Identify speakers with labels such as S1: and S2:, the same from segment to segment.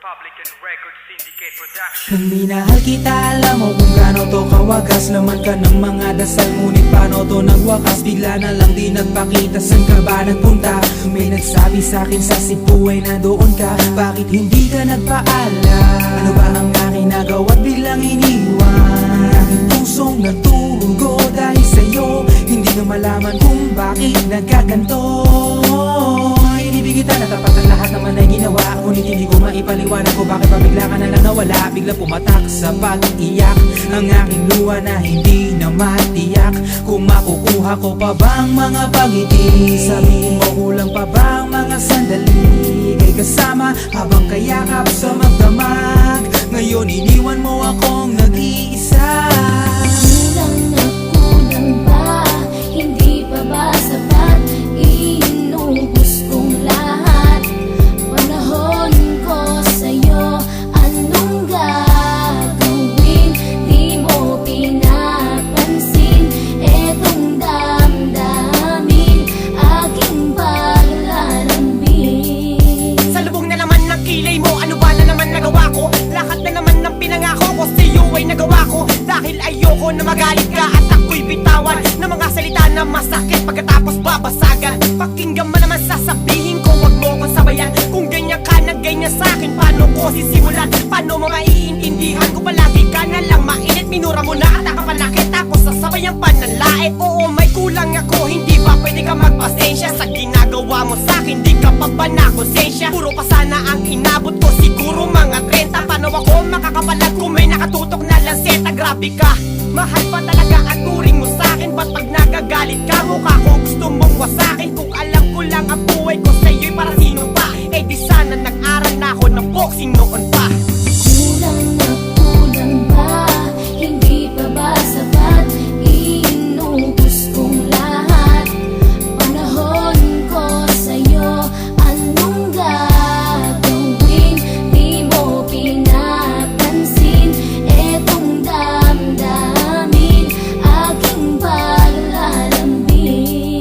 S1: Public and Record Syndicate Production.
S2: Nang minahal kita, alam mo kung gaano to kawagas. Laman ka ng mga dasal, ngunit paano to nagwakas? Bigla na lang di nagpakita, saan ka ba nagpunta? May nagsabi sa'kin sa Cebu ay nandoon ka. Bakit hindi ka nagpaalam? Ano ba ang aking nagawa't biglang iniwan? Ang aking pusong nagtugo dahil sa'yo. Hindi na malaman kung bakit nagkaganto. Inibig kita na tapat ang lahat naman ay ginawa, ngunit hindi ko maipaliwanag ko bakit pabigla ka na lang nawala. Bigla pumatak sa pag-iyak ang aking luha na hindi na matiyak. Kung makukuha ko pa bang mga pangiti? Sabihin mo kulang pa bang mga sandali? Kay kasama habang kayakap sa magdamag. Ngayon iniwan mo akong nag-iisa.
S3: Kulang na kulang ba? Hindi pa ba sapat? Inubos kong lahat. Panahon ko sa'yo, anong gagawin? Di mo pinapansin etong damdamin, aking paglalambing.
S4: Sa lubong na naman ng kilay mo, ano ba na naman nagawa ko? Lahat na naman ng pinangako ko sa'yo ay nagawa ko. Dahil ayoko na magalit ka at ako'y bitawan ng mga salita na masakit pagkatapos babasagan. Pakinggan mo naman sasabihin ko, wag mo kong sabayan. Kung ganyan ka na ganyan sa'kin, paano ko sisimulan? Paano mo maiintindihan ko palagi ka na lang mainit? Minura mo na at nakapalaki tapos sasabayan pa ng lait. Oo, may kulang ako, hindi ba pwede ka magpasensya? Sa ginagawa mo sa'kin, di ka pa ba nakonsensya? Puro pa sana ang inabot ko, siguro mga 30. Paano ako makakapalag kung may nakatutok na lanseta? Grabe ka, mahal pa talaga ang turing mo sa'kin. Ba't pag nagagalit ka, mukha ko gusto mong wasakin? Kung alam ko lang ang buhay ko sa'yo'y para sino pa? Eh di sana nag-aral na ako ng boxing noon pa.
S3: Kulang na kulang ba? Hindi pa ba sapat? Inubos kong lahat. Panahon ko sa'yo, anong gagawin? Di mo pinapansin etong damdamin, aking paglalambing.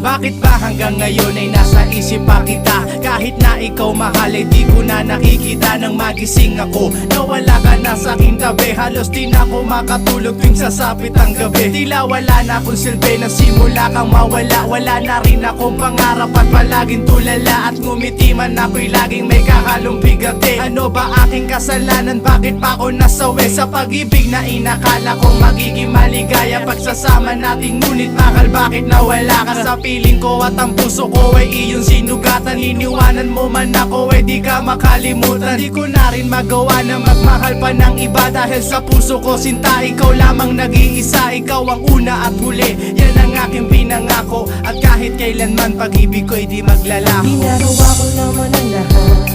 S5: Bakit ba hanggang ngayon ay nasa isip pa kita? Kahit na ikaw mahal ay di ko na nakikita. Nang magising ako, nawala ka na sa aking tabi. Halos di na ako makatulog tuwing sasapit ang gabi. Tila wala na akong silbi nang simula kang mawala. Wala na rin akong pangarap at palaging tulala. At ngumiti man ako'y laging may kahalong bigati. Ano ba aking kasalanan? Bakit pa ako nasawi sa pag-ibig na inakala kong magiging maligaya? Pagsasama nating ngunit mahal, bakit nawala ka sa piling ko? At ang puso ko ay iyong sinugatan. Iniwanan mo man ako ay di ka makalimutan. Di ko na rin magawa na magmahal pa ng iba. Dahil sa puso ko sinta, ikaw lamang nag-iisa. Ikaw ang una at huli, yan ang aking pinangako. At kahit kailanman pag-ibig ko'y di maglalaho.
S2: Ginagawa ko naman ang lahat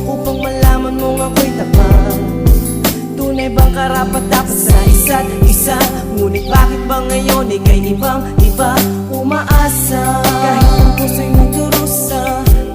S2: upang malaman mong ako'y tapat. Tunay bang karapat dapat sa isa't isa? Ngunit bakit ba ngayon ika'y ibang-iba umaasa? Kahit ang puso'y nagdurusa,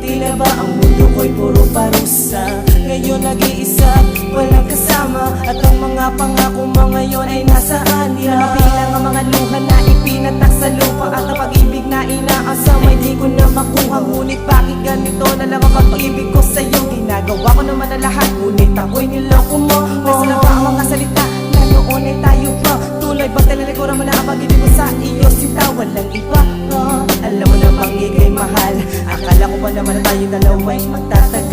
S2: tila ba ang mundo ko'y puro parusa? Ngayon nag-iisa, walang kasama. At ang mga pangako mo ngayon ay nasaan? Di na mabilang ang mga luha na ipinatak sa lupa. At ang pag-ibig na inaasam ay di ko na makuha. Ngunit bakit ganito na lang ang pag-ibig ko sa'yo? Ginagawa ko naman na lahat, ngunit ako'y niloko mo. Nasaan ba ang mga salita na noon ay tayo pa? Tuloy ba talalikuran mo na ang pag-ibig ko sa iyo? Sinta, walang iba. Alam mo na bang ika'y mahal? Akala ko ba naman na tayo dalawa'y magtatagal?